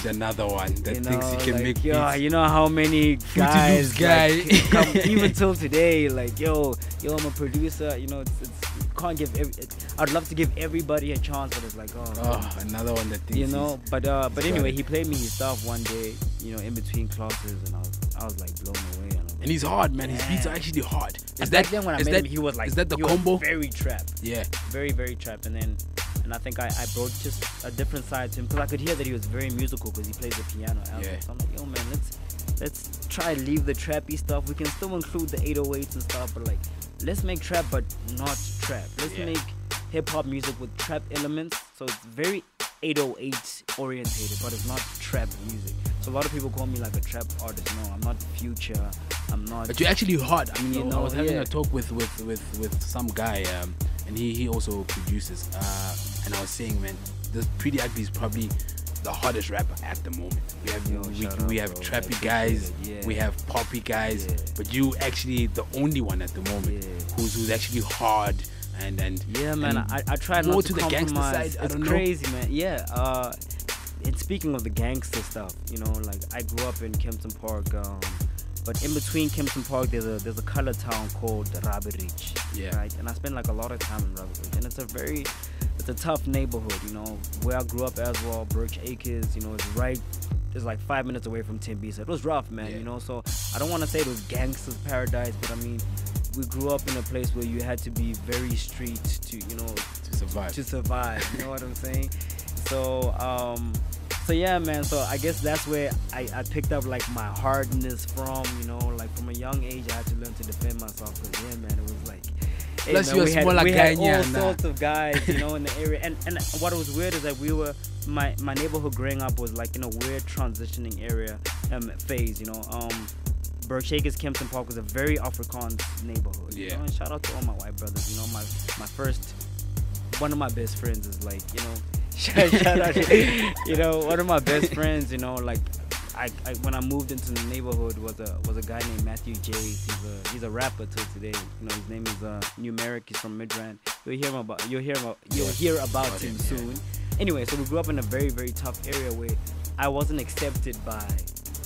another one that thinks he can make beats. Yeah, you know how many guys, come, even till today, like, yo, I'm a producer. You know, it's can't give. I'd love to give everybody a chance, but it's like, another one that thinks. You know, but anyway, he played me his stuff one day, you know, in between classes, and I was like blown away. And he's hard, man. His beats are actually hard. Back then when I met him, he was like, is that the combo? Very trap. Yeah. Very, very trap. And I think I brought just a different side to him, because I could hear that he was very musical because he plays the piano. Yeah. So I'm like, yo, man, let's try to leave the trappy stuff. We can still include the 808s and stuff, but like, let's make trap, but not trap. Let's make hip hop music with trap elements. So it's very 808 orientated, but it's not trap music. So a lot of people call me like a trap artist. No, I'm not Future. I'm not. But you're actually hard. I mean, you know, I was having a talk with some guy, and he also produces. And I was saying, man, this PriddyUgly is probably the hardest rapper at the moment. We have trappy guys, we have poppy guys, but you actually the only one at the moment who's actually hard and yeah, man. I try not to the gangster side. It's crazy, man. Yeah. And speaking of the gangster stuff, you know, like I grew up in Kempton Park, but in between Kempton Park, there's a color town called Raberich, right? And I spent like a lot of time in Raberich, and it's a tough neighborhood, you know. Where I grew up as well, Birch Acres, you know, it's like 5 minutes away from Tembe, so it was rough, man, you know. So I don't want to say it was gangster's paradise, but I mean, we grew up in a place where you had to be very street to, you know, to survive. You know what I'm saying? So yeah, man. So I guess that's where I picked up like my hardness from. You know, like from a young age, I had to learn to defend myself. Cause yeah, man, it was like. Hey, plus, man, we had all sorts of guys, you know, in the area. And what was weird is that my neighborhood growing up was like in a weird transitioning area phase. You know, Birch Acres, Kempton Park was a very Afrikaans neighborhood. You know? And shout out to all my white brothers. You know, one of my best friends is like, you know. Shout out, you know, one of my best friends, you know, like I when I moved into the neighborhood was a guy named Matthew J. He's a rapper till today. You know, his name is Numeric. He's from Midrand. You'll hear about him soon. Anyway, so we grew up in a very, very tough area where I wasn't accepted by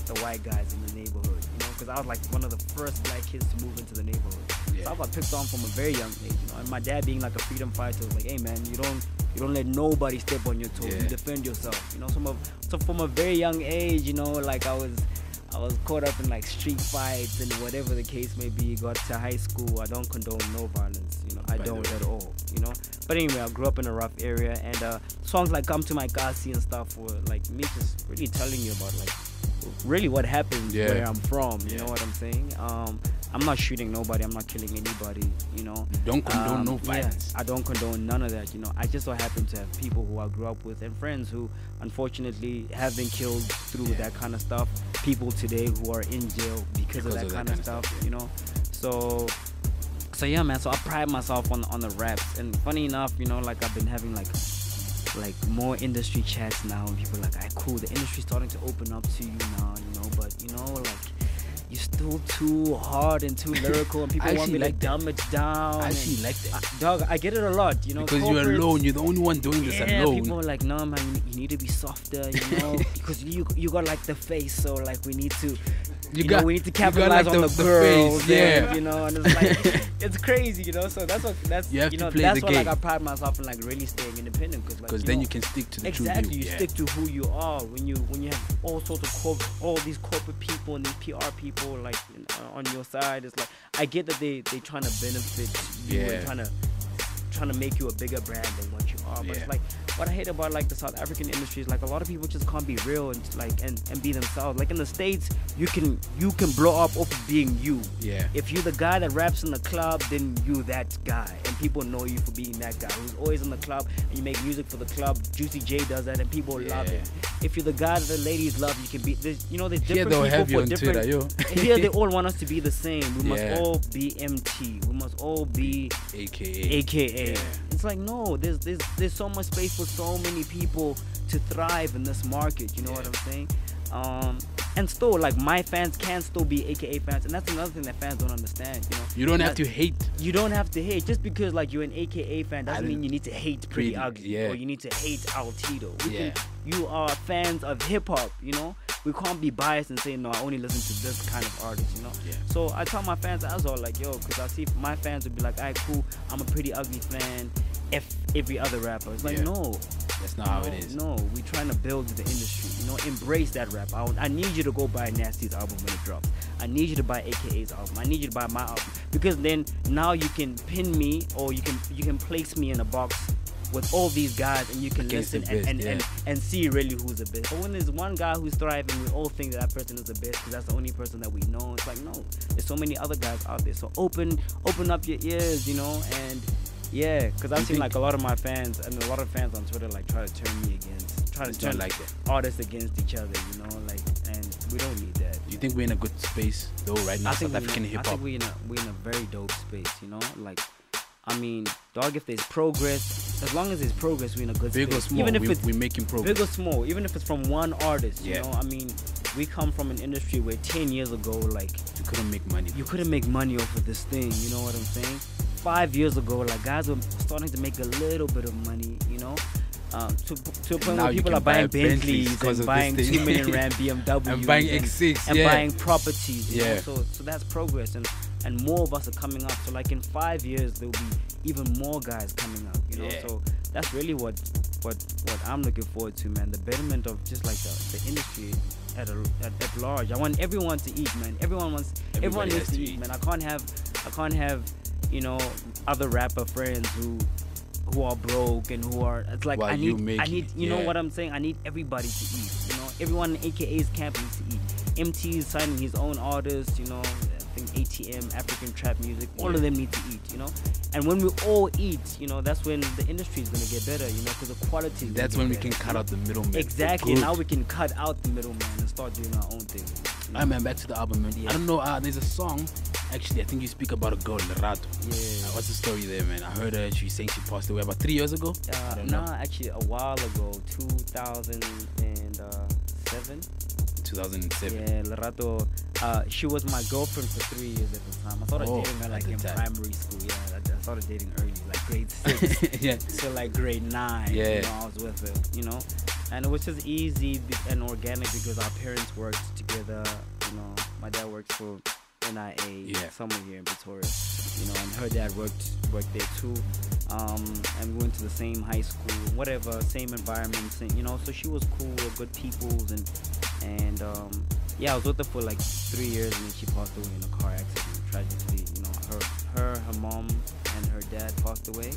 the white guys in the neighborhood, you know, because I was like one of the first black kids to move into the neighborhood. So I got picked on from a very young age, you know. And my dad being like a freedom fighter was like, hey man, you don't let nobody step on your toes. You defend yourself, you know. So from a very young age, you know, like I was caught up in like street fights and whatever the case may be. Got to high school, I don't condone no violence, you know. I don't at all, you know. But anyway, I grew up in a rough area, and songs like "Come to My Kasi" and stuff were like me just really telling you about like really what happened where I'm from. You know what I'm saying? I'm not shooting nobody. I'm not killing anybody. You know. Don't condone no violence. I don't condone none of that. You know. I just so happen to have people who I grew up with and friends who, unfortunately, have been killed through that kind of stuff. People today who are in jail because of that kind of stuff. You know. So yeah, man. So I pride myself on the raps. And funny enough, you know, like I've been having like more industry chats now, and people are like, alright, cool, the industry's starting to open up to you now, you know, but you know, like you're still too hard and too lyrical, and people want me like dumb it down. I actually like that. Dog, I get it a lot, you know. Because you're alone, you're the only one doing this alone. People are like, no man, you need to be softer, you know, because you got like the face, so like we need to. We need to capitalize on the girls, you know, and it's like it's crazy, you know. So that's why like I pride myself in like really staying independent, because then you can stick to the truth. Exactly, you stick to who you are. When you have all sorts of all these corporate people and these PR people like on your side, it's like I get that they trying to benefit you and trying to make you a bigger brand than what you are, but it's like what I hate about like the South African industry is like a lot of people just can't be real and like and be themselves. Like in the States, you can blow up off of being you. If you're the guy that raps in the club, then you that guy, and people know you for being that guy who's always in the club and you make music for the club. Juicy J does that and people love it. If you're the guy that the ladies love, you can be. There's different people for different. Here they all want us to be the same. We must all be MT. We must all be AKA. It's like no, there's so much space for so many people to thrive in this market. You know what I'm saying? And still, like my fans can still be AKA fans, and that's another thing that fans don't understand. You know, you don't have to hate. You don't have to hate just because like you're an AKA fan doesn't mean you need to hate PriddyUgly or you need to hate Altito. you are fans of hip hop, you know. We can't be biased and say, no, I only listen to this kind of artist, you know. Yeah. So I tell my fans as well, like, yo, because I see my fans would be like, alright, cool, I'm a PriddyUgly fan. If every other rapper, it's like, no, that's not how it is. No, we trying to build the industry, you know. Embrace that rap. I need you to go buy Nasty's album when it drops. I need you to buy AKA's album. I need you to buy my album, because then now you can pin me, or you can place me in a box with all these guys, and you can listen and see really who's the best. But when there's one guy who's thriving, we all think that person is the best because that's the only person that we know. It's like, no, there's so many other guys out there. So open up your ears, you know. And yeah, because I've seen like a lot of my fans and a lot of fans on Twitter like try to turn me against, try to turn like artists against each other, you know, like, and we don't need that. Do you think we're in a good space though right now, South African hip hop? I think we're in a very dope space, you know, like. I mean, dog, if there's progress, as long as there's progress, we're in a good space. Big or small, even if we're making progress. Big or small, even if it's from one artist, you know. I mean, we come from an industry where 10 years ago, like, you couldn't make money. You couldn't make money off of this thing, you know what I'm saying? 5 years ago, like, guys were starting to make a little bit of money, you know. To a point where people are buying Bentleys and buying 2 million rand BMWs and buying X6 and buying properties, you know? So that's progress, and more of us are coming up. So like in 5 years there'll be even more guys coming up, you know. So that's really what I'm looking forward to, man. The betterment of just like the industry at large. I want everyone to eat, man. Everyone needs to eat, man. I can't have you know, other rapper friends who are broke and who are, it's like, I need you know what I'm saying, I need everybody to eat, you know. Everyone in AKA's camp needs to eat. MT is signing his own artists, you know. I think ATM, African Trap Music, all of them need to eat, you know. And when we all eat, you know, that's when the industry is going to get better, you know, because the quality is that's when we can cut out the middleman. Exactly. Now we can cut out the middleman and start doing our own thing, you know? Alright, man, back to the album, man. I don't know, there's a song, actually, I think you speak about a girl, Lerato. Yeah. What's the story there, man? I heard her, she was saying she passed away about 3 years ago. Actually a while ago, 2007. 2007. Yeah, Lerato. She was my girlfriend for 3 years at the time. I started dating her like in primary school. Yeah, I started dating early, like grade 6 to like grade 9. Yeah, you know, I was with her, you know, and it was just easy and organic because our parents worked together. You know, my dad works for NIA somewhere here in Pretoria, you know, and her dad worked there too. And we went to the same high school, whatever, same environment, you know. So she was cool, good peoples, and I was with her for like 3 years, and then she passed away in a car accident, tragically. You know, her mom and her dad passed away.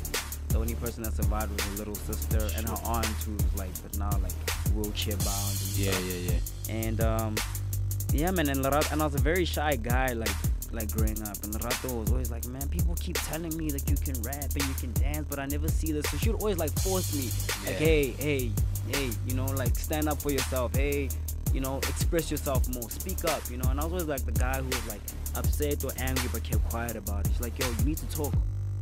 The only person that survived was her little sister and her aunt, who was like, but now like wheelchair bound. And stuff. And yeah, man, and I was a very shy guy, like growing up, and Lerato was always like, man, people keep telling me that you can rap and you can dance, but I never see this. So she would always like force me, like, hey, you know, like stand up for yourself, hey, you know, express yourself more, speak up, you know. And I was always like the guy who was like upset or angry but kept quiet about it. She's like, yo, you need to talk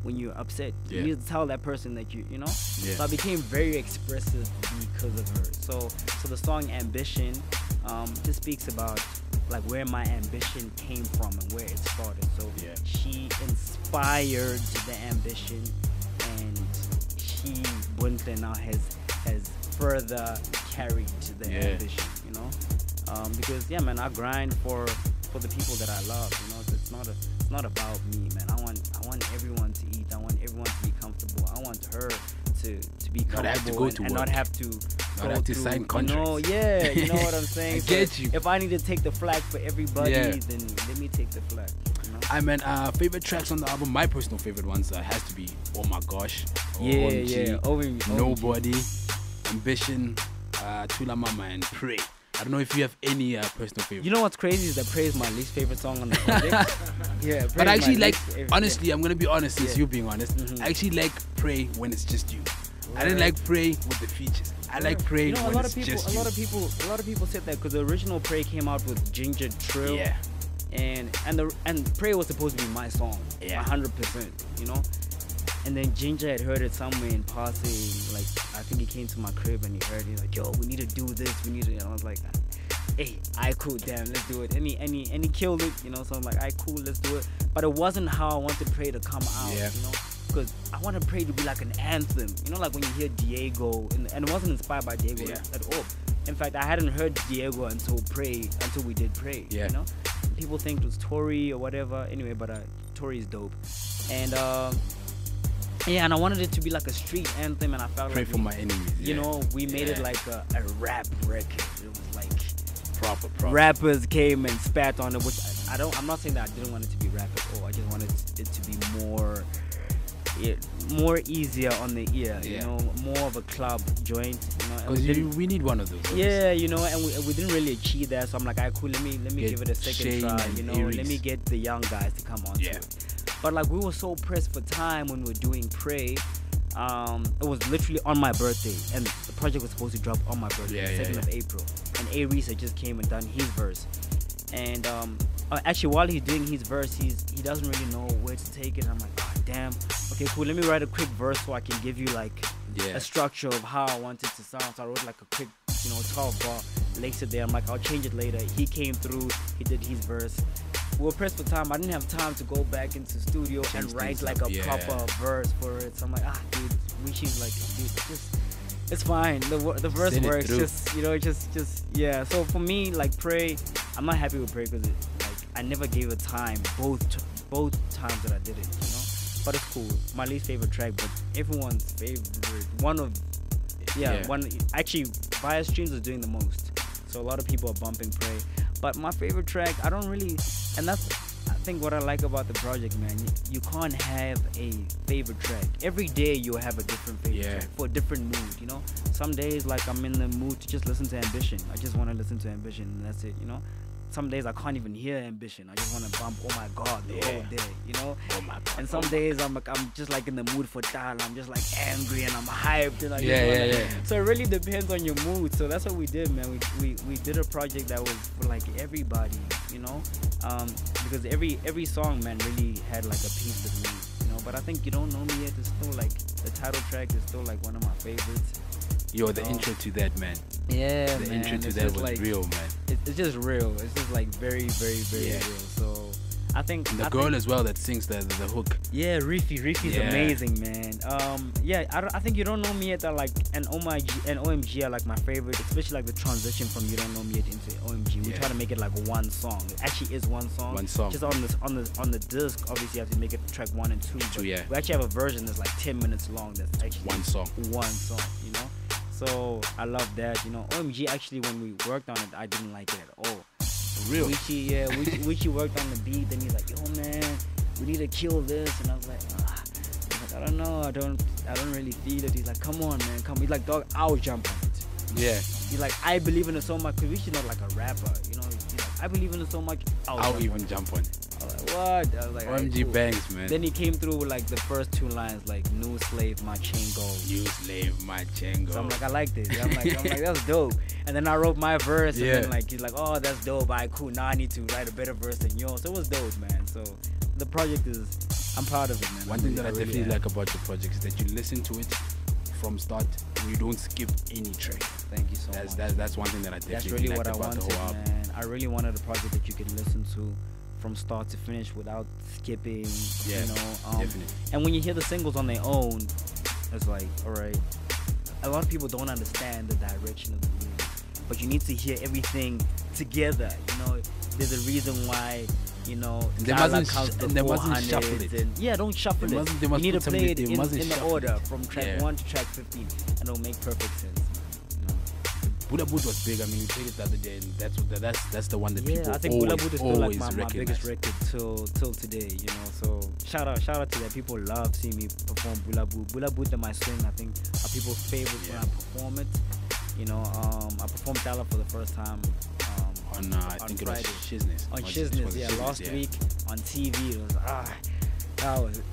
when you're upset. You need to tell that person that you know. So I became very expressive because of her. So the song Ambition just speaks about like where my ambition came from and where it started. So she inspired the ambition, and she Bunte now has further carried the ambition, you know. Because man, I grind for the people that I love, you know. It's not about me, man. I want everyone to eat. I want everyone to be comfortable. I want her to be comfortable and not have to sign contracts. You know, you know what I'm saying? I get you. If I need to take the flag for everybody, then let me take the flag. You know? I mean, favorite tracks on the album, my personal favorite ones has to be Oh My Gosh, OMG. Nobody, Ambition, Tula Mama, and Pray. I don't know if you have any personal favorite. You know what's crazy is that Pray is my least favorite song on the project. But I actually like, honestly, I'm gonna be honest, since you being honest, I actually like Pray when it's just you. I didn't like Pray with the features. I like Pray when it's just you. A lot of people said that because the original Pray came out with Ginger Trill. And Pray was supposed to be my song, 100%, you know. And then Ginger had heard it somewhere in passing. Like, I think he came to my crib and he heard it. Like, yo, we need to do this. We need to. And I was like, hey, cool, damn, let's do it. And he killed it, you know. So I'm like, cool, let's do it. But it wasn't how I wanted Pray to come out, you know. because I wanted Pray to be like an anthem. You know, like when you hear Diego, and it wasn't inspired by Diego at all. In fact, I hadn't heard Diego until we did Pray. Yeah. You know, people think it was Tory or whatever. Anyway, but Tory is dope, and and I wanted it to be like a street anthem, and I felt Pray for my enemies. You know, we made it like a rap record. It was like proper. Rappers came and spat on it, which I'm not saying that I didn't want it to be rap at all. I just wanted it to be more easier on the ear, you know, more of a club joint, you know. Because we need one of those. Obviously. Yeah, you know, and we didn't really achieve that, so I'm like, alright, cool, let me give it a second try, you know, let me get the young guys to come on to it. But like we were so pressed for time when we were doing Pray. It was literally on my birthday, and the project was supposed to drop on my birthday, 2nd of April. And Aries had just came and done his verse, and actually while he's doing his verse, he doesn't really know where to take it. I'm like, oh damn, okay, cool, let me write a quick verse so I can give you like a structure of how I want it to sound. So I wrote like a quick, 12 bar, laced it there. I'm like, I'll change it later. He came through, he did his verse. We were pressed for time. I didn't have time to go back into studio and write like a proper verse for it. So I'm like, dude, she's like, dude, it's fine. The verse works. Just. So for me, like Pray, I'm not happy with Pray because I never gave it time both times that I did it, you know. But it's cool. My least favorite track, but everyone's favorite. One actually, Bias Streams is doing the most. So a lot of people are bumping Pray. But my favorite track, I don't really, and that's, I think what I like about the project, man. You can't have a favorite track. Every day you'll have a different favorite track for a different mood, you know. Some days, like, I'm in the mood to just listen to Ambition. I just want to listen to Ambition, and that's it, you know. Some days I can't even hear Ambition. I just want to bump, oh my God, the whole day, you know. Oh my God. And some days I'm just like in the mood for Tal. I'm just like angry and I'm hyped. And So it really depends on your mood. So that's what we did, man. We did a project that was for like everybody, you know. Because every song, man, really had like a piece of me, you know. But I think You Don't Know Me Yet is still like, the title track is still like one of my favorites. Yo, the intro to that, man. Yeah, the intro to that was like, real, man. It's just real. It's just like very, very, very real. So I think and the girl as well that sings the hook. Yeah, Reefy's amazing, man. I think You Don't Know Me Yet, that like, and OMG are like my favorite, especially like the transition from You Don't Know Me Yet into OMG. We try to make it like one song. It actually is one song. One song. Just on the disc, obviously you have to make it track 1 and 2. We actually have a version that's like 10 minutes long. That's actually one song, you know. So I love that, you know. OMG, actually, when we worked on it, I didn't like it at all. For real? Wichi worked on the beat, then he's like, yo, man, we need to kill this. And I was like, I don't know, I don't really feel it. He's like, come on, man, come. He's like, dog, I'll jump on it. Yeah. He's like, I believe in it so much, because Wichi's not like a rapper, you know. He's like, I believe in it so much, I'll even jump on it. I was like, what? I was like, OMG cool. Bangs, man. Then he came through with like the first 2 lines, like, new slave, my chain goes. New slave, my chain goes. So I'm like, I like this. I'm like, that's dope. And then I wrote my verse, and then like, he's like, oh, that's dope. Alright, cool. Now I need to write a better verse than yours. So it was dope, man. So the project I'm proud of it, man. One thing that I definitely like about your project is that you listen to it from start and you don't skip any track. Thank you so much. That's one thing that I definitely liked about wanted, the whole album. Man. I really wanted a project that you could listen to from start to finish without skipping, you know. Definitely. And when you hear the singles on their own, it's like, alright, a lot of people don't understand the direction of the music, but you need to hear everything together, you know. There's a reason why, you know, they mustn't shuffle it. Don't shuffle it. You need to play it in the order from track 1 to track 15, and it'll make perfect sense. Buddha Boot was big. I mean, we played it the other day, and that's the one that people I think Buddha Boot is still like my biggest record till today, you know. So shout out to that. People love seeing me perform Buddha Boot. Buddha Boot and my swing, I think, are people's favorites when I perform it. You know, I performed Tala for the first time on I think Friday. It was Shizness. On Shizness, last week on TV. It was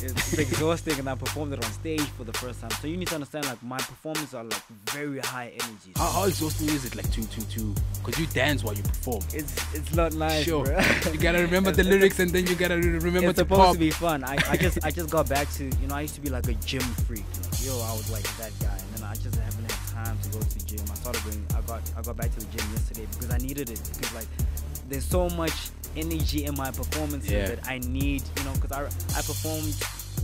it's exhausting, and I performed it on stage for the first time. So you need to understand, like, my performances are like very high energy. How exhausting is it, like, to because you dance while you perform? It's not nice, bro. You gotta remember the lyrics, and then you gotta remember to pop. It's supposed to be fun. I just got back to, you know, I used to be like a gym freak. Like, I was like that guy, and then I just haven't had time to go to the gym. I got back to the gym yesterday because I needed it, because like there's so much energy in my performances that I need, you know, because I performed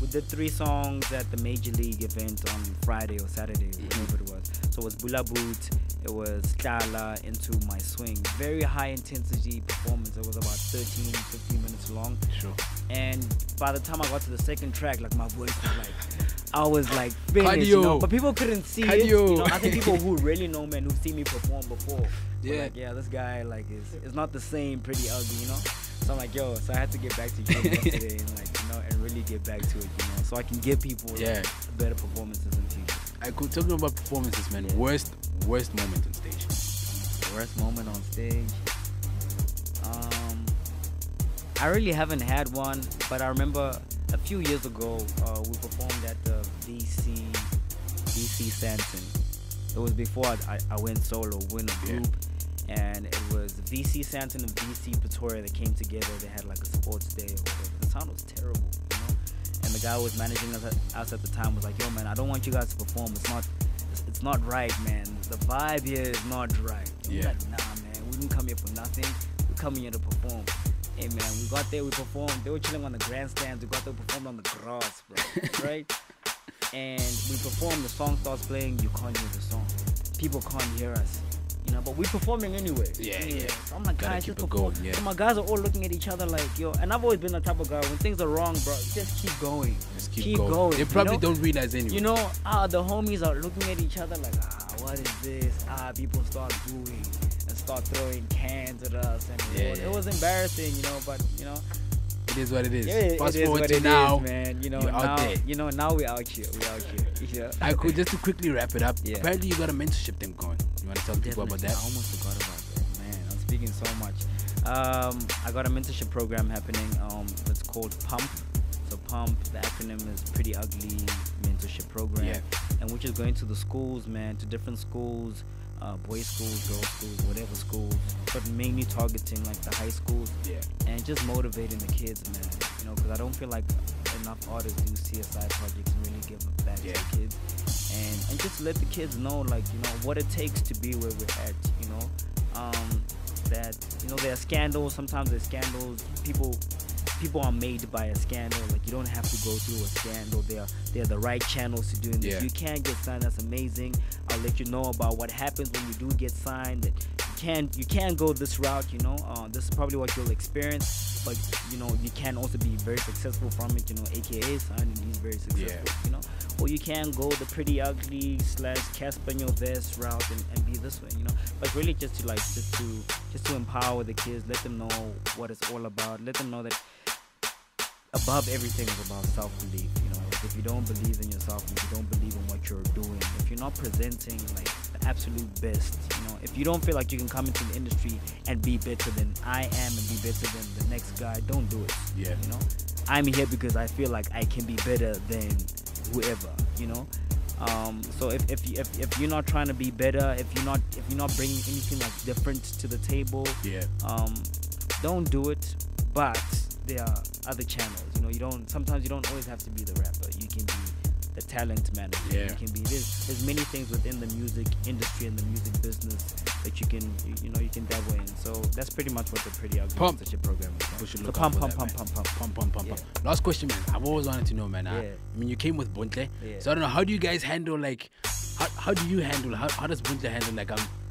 we did 3 songs at the Major League event on Friday or Saturday, whatever it was. So it was Bula Boot, it was Tlala, Into My Swing. Very high intensity performance. It was about 13, 15 minutes long. Sure. And by the time I got to the second track, like my voice was like, I was like finished, you know, but people couldn't see it. You know, I think people who really know, man, who've seen me perform before, were like, yeah, this guy like is not the same Pretty Ugly, you know. So I'm like, yo, so I had to get back to you yesterday and like, you know, and really get back to it, you know, so I can give people like, better performances in the future. I could talking about performances, man. Worst moment on stage. Worst moment on stage. I really haven't had one, but I remember a few years ago we performed at the VC Santon. It was before I went solo, went a group, and it was VC Santon and VC Pretoria that came together. They had like a sports day or whatever. The sound was terrible, you know. And the guy who was managing us at the time was like, "Yo, man, I don't want you guys to perform. It's not right, man. The vibe here is not right." And we're like, "Nah, man, we didn't come here for nothing. We come here to perform." Hey, man, we got there, we performed. They were chilling on the grandstands. We got there, we performed on the grass, bro. Right? And we performed. The song starts playing. You can't hear the song. People can't hear us. You know, but we're performing anyway. Yeah. So I'm like, guys, just perform. So my guys are all looking at each other like, yo. And I've always been the type of guy, when things are wrong, bro, just keep going. Just keep going. They probably don't realize anyway. You know, the homies are looking at each other like, what is this? People start booing and start throwing cans at us. And it was embarrassing, you know, but, you know. It is what it is. Yeah, Fast it is forward what to it now, is, man. You know, you're now, out there. You know, now we're out here. Yeah. I could just to quickly wrap it up. Apparently, you got a mentorship thing going. You want to tell people about that? I almost forgot about that, man. I'm speaking so much. I got a mentorship program happening. It's called Pump. So Pump, the acronym is PriddyUgly mentorship program, and which is going to the schools, man, to different schools. Boys schools, girls schools, whatever schools, but mainly targeting like the high schools, and just motivating the kids, man. You know, because I don't feel like enough artists do CSI projects and really give back to the kids, and just let the kids know, like, you know, what it takes to be where we're at. You know, that, you know, there are scandals. Sometimes there's scandals. People are made by a scandal. Like, you don't have to go through a scandal. They're the right channels to doing this. You can get signed. That's amazing. I'll let you know about what happens when you do get signed. That you can go this route. You know, this is probably what you'll experience. But you know, you can also be very successful from it. You know, AKA signing these very successful. You know, or you can go the PriddyUgly / Casper in your vest route and be this way. You know, but really just to empower the kids. Let them know what it's all about. Let them know that above everything is about self-belief. You know, like, if you don't believe in yourself, if you don't believe in what you're doing, if you're not presenting like the absolute best, you know, if you don't feel like you can come into the industry and be better than I am and be better than the next guy, don't do it. You know, I'm here because I feel like I can be better than whoever. You know, so if you're not trying to be better, if you're not bringing anything like different to the table, don't do it. But there are other channels. You know, sometimes you don't always have to be the rapper. You can be the talent manager. You can be there's many things within the music industry and the music business that you can dabble in. So that's pretty much what the PriddyUgly mentorship program is. So pump. Last question, man. I've always wanted to know, man. I mean, you came with Buntle, so I don't know, how do you guys handle, like, how do you handle, how does Buntle handle,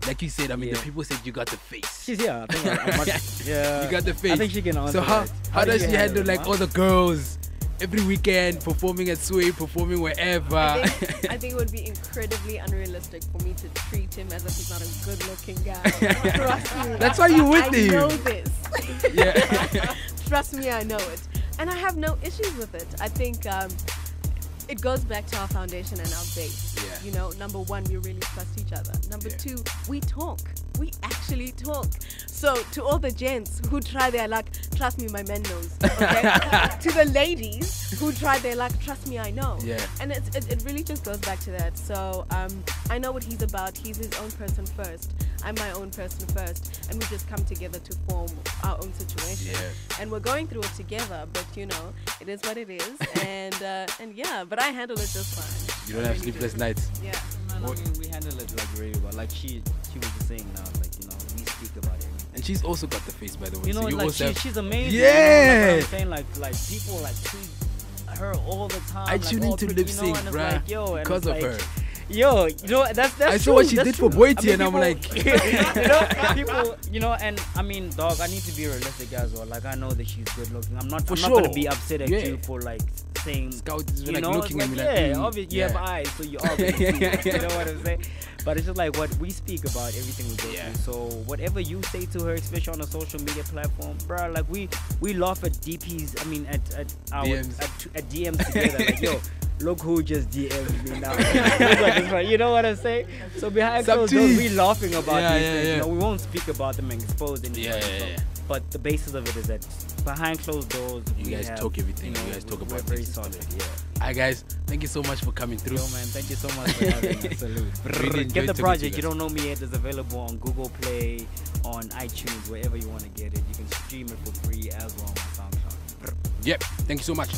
like you said, I mean, the people said you got the face. She's you got the face. I think she can answer. So how does she handle like all the girls every weekend performing at Sway, performing wherever? I think it would be incredibly unrealistic for me to treat him as if he's not a good-looking guy. Trust me. That's why you with him. I know this. Trust me, I know it, and I have no issues with it. I think it goes back to our foundation and our base. You know, number one, we really trust each other. Number two, we talk. We actually talk. So to all the gents who try their luck, trust me, my man knows. Okay? To the ladies who try their luck, trust me, I know. And it really just goes back to that. So I know what he's about. He's his own person first. I'm my own person first. And we just come together to form our own situation. And we're going through it together. But you know, it is what it is. And yeah, but I handle it just fine. You don't have sleepless nights. I mean, we handle it like really well. Like she was just saying now, like, you know, we speak about it. And she's also got the face, by the way. You know, so like she's amazing. Yeah. You know, like, I'm saying, like people like treat her all the time. I tune into lip sync, bruh, because of her. Yo, you know, that's I saw what she did for Boyti, and I'm like, you know, people, you know, and I mean, dog, I need to be realistic as well. Like, I know that she's good looking. I'm not gonna be upset at you for like saying, Scout is you like know, looking at me like, obviously you have eyes, so you obviously see, you know what I'm saying? But it's just like what we speak about, everything we go through. So whatever you say to her, especially on a social media platform, bro, like we laugh at DPs. I mean, at DMs together. Like, yo, look who just DM'd me now. You know what I'm saying? So behind closed doors, we laughing about these things. You know, we won't speak about them and expose anything. But the basis of it is that behind closed doors, you guys talk everything. You guys talk about very solid. Yeah. Alright, guys, thank you so much for coming through. Yo, man, thank you so much for having me. Salute. Really get the project. You don't know me yet. It's available on Google Play, on iTunes, wherever you want to get it. You can stream it for free as well on my SoundCloud. Yep. Thank you so much.